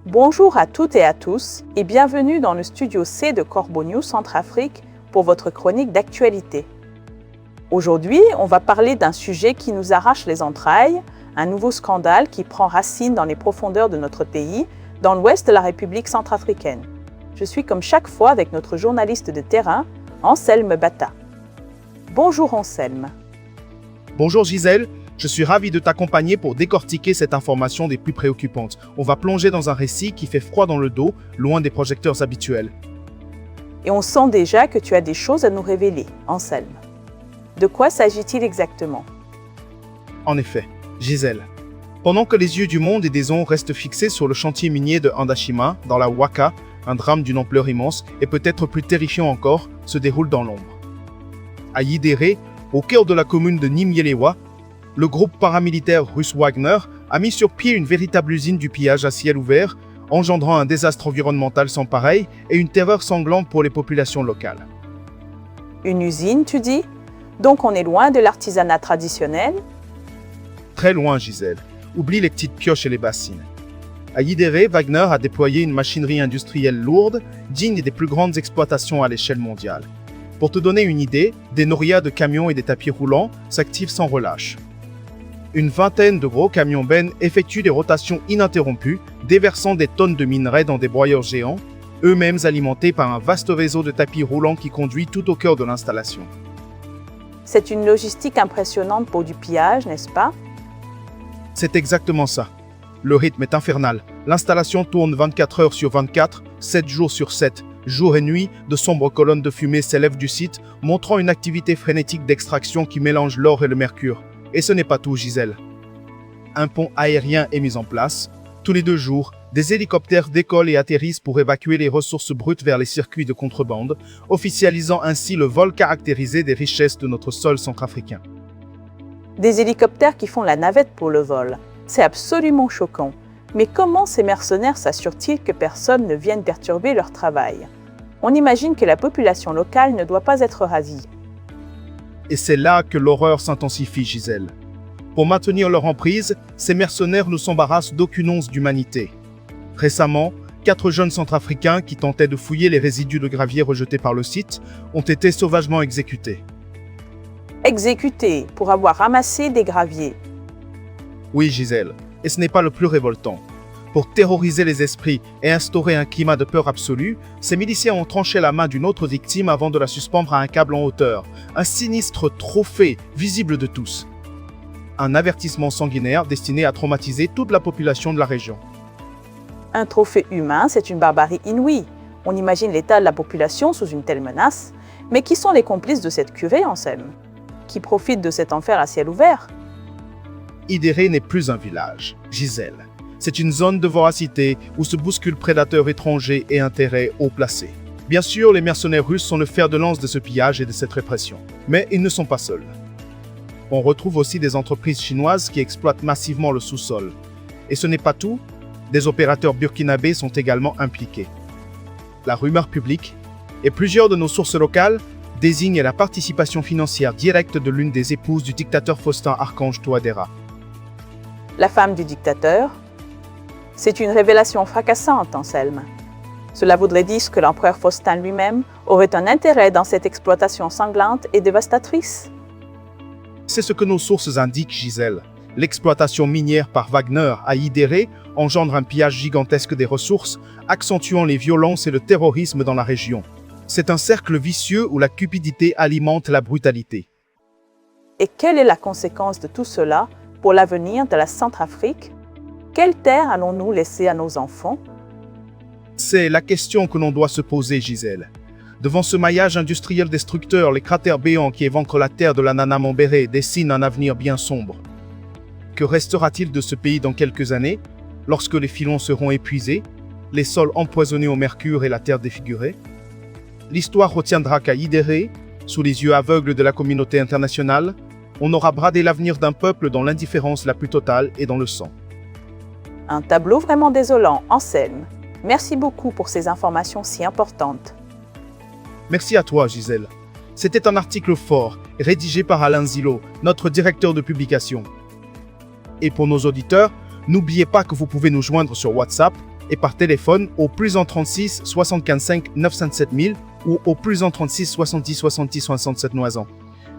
Bonjour à toutes et à tous et bienvenue dans le studio C de Corbeau News Centrafrique pour votre chronique d'actualité. Aujourd'hui, on va parler d'un sujet qui nous arrache les entrailles, un nouveau scandale qui prend racine dans les profondeurs de notre pays, dans l'ouest de la République centrafricaine. Je suis comme chaque fois avec notre journaliste de terrain, Anselme Bata. Bonjour Anselme. Bonjour Gisèle, je suis ravi de t'accompagner pour décortiquer cette information des plus préoccupantes. On va plonger dans un récit qui fait froid dans le dos, loin des projecteurs habituels. Et on sent déjà que tu as des choses à nous révéler, Anselme. De quoi s'agit-il exactement? En effet, Gisèle, pendant que les yeux du monde et des ondes restent fixés sur le chantier minier de Andashima, dans la Ouaka, un drame d'une ampleur immense et peut-être plus terrifiant encore, se déroule dans l'ombre. À Yidéré, au cœur de la commune de Nimyelewa, le groupe paramilitaire russe Wagner a mis sur pied une véritable usine du pillage à ciel ouvert, engendrant un désastre environnemental sans pareil et une terreur sanglante pour les populations locales. Une usine, tu dis? Donc on est loin de l'artisanat traditionnel? Très loin, Gisèle. Oublie les petites pioches et les bassines. À Yidéré, Wagner a déployé une machinerie industrielle lourde, digne des plus grandes exploitations à l'échelle mondiale. Pour te donner une idée, des norias de camions et des tapis roulants s'activent sans relâche. Une vingtaine de gros camions-bennes effectuent des rotations ininterrompues, déversant des tonnes de minerais dans des broyeurs géants, eux-mêmes alimentés par un vaste réseau de tapis roulants qui conduit tout au cœur de l'installation. C'est une logistique impressionnante pour du pillage, n'est-ce pas? C'est exactement ça. Le rythme est infernal. L'installation tourne 24 heures sur 24, 7 jours sur 7. Jour et nuit, de sombres colonnes de fumée s'élèvent du site, montrant une activité frénétique d'extraction qui mélange l'or et le mercure. Et ce n'est pas tout, Gisèle. Un pont aérien est mis en place. Tous les 2 jours, des hélicoptères décollent et atterrissent pour évacuer les ressources brutes vers les circuits de contrebande, officialisant ainsi le vol caractérisé des richesses de notre sol centrafricain. Des hélicoptères qui font la navette pour le vol. C'est absolument choquant. Mais comment ces mercenaires s'assurent-ils que personne ne vienne perturber leur travail? On imagine que la population locale ne doit pas être ravie. Et c'est là que l'horreur s'intensifie, Gisèle. Pour maintenir leur emprise, ces mercenaires ne s'embarrassent d'aucune once d'humanité. Récemment, 4 jeunes centrafricains qui tentaient de fouiller les résidus de gravier rejetés par le site ont été sauvagement exécutés. Exécutés pour avoir ramassé des graviers. Oui, Gisèle, et ce n'est pas le plus révoltant. Pour terroriser les esprits et instaurer un climat de peur absolue, ces miliciens ont tranché la main d'une autre victime avant de la suspendre à un câble en hauteur. Un sinistre trophée visible de tous. Un avertissement sanguinaire destiné à traumatiser toute la population de la région. Un trophée humain, c'est une barbarie inouïe. On imagine l'état de la population sous une telle menace. Mais qui sont les complices de cette cuvée, Anselme? Qui profitent de cet enfer à ciel ouvert? Yidéré n'est plus un village, Gisèle. C'est une zone de voracité où se bousculent prédateurs étrangers et intérêts haut placés. Bien sûr, les mercenaires russes sont le fer de lance de ce pillage et de cette répression. Mais ils ne sont pas seuls. On retrouve aussi des entreprises chinoises qui exploitent massivement le sous-sol. Et ce n'est pas tout, des opérateurs burkinabés sont également impliqués. La rumeur publique, et plusieurs de nos sources locales, désignent la participation financière directe de l'une des épouses du dictateur Faustin Archange Touadéra. La femme du dictateur? C'est une révélation fracassante, Anselme. Cela voudrait dire que l'empereur Faustin lui-même aurait un intérêt dans cette exploitation sanglante et dévastatrice. C'est ce que nos sources indiquent, Gisèle. L'exploitation minière par Wagner à Yidéré engendre un pillage gigantesque des ressources, accentuant les violences et le terrorisme dans la région. C'est un cercle vicieux où la cupidité alimente la brutalité. Et quelle est la conséquence de tout cela pour l'avenir de la Centrafrique? Quelle terre allons-nous laisser à nos enfants? C'est la question que l'on doit se poser, Gisèle. Devant ce maillage industriel destructeur, les cratères béants qui éventrent la terre de la Nana Mambéré dessinent un avenir bien sombre. Que restera-t-il de ce pays dans quelques années, lorsque les filons seront épuisés, les sols empoisonnés au mercure et la terre défigurée? L'histoire retiendra qu'à Yidéré, sous les yeux aveugles de la communauté internationale, on aura bradé l'avenir d'un peuple dans l'indifférence la plus totale et dans le sang. Un tableau vraiment désolant, Anselme. Merci beaucoup pour ces informations si importantes. Merci à toi, Gisèle. C'était un article fort, rédigé par Alain Zilo, notre directeur de publication. Et pour nos auditeurs, n'oubliez pas que vous pouvez nous joindre sur WhatsApp et par téléphone au +1 36 75 5 907 000 ou au +1 36 70 70 67 Noisan.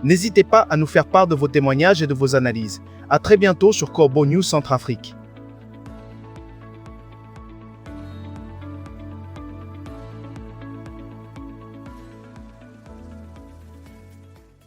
N'hésitez pas à nous faire part de vos témoignages et de vos analyses. À très bientôt sur Corbeau News Centrafrique.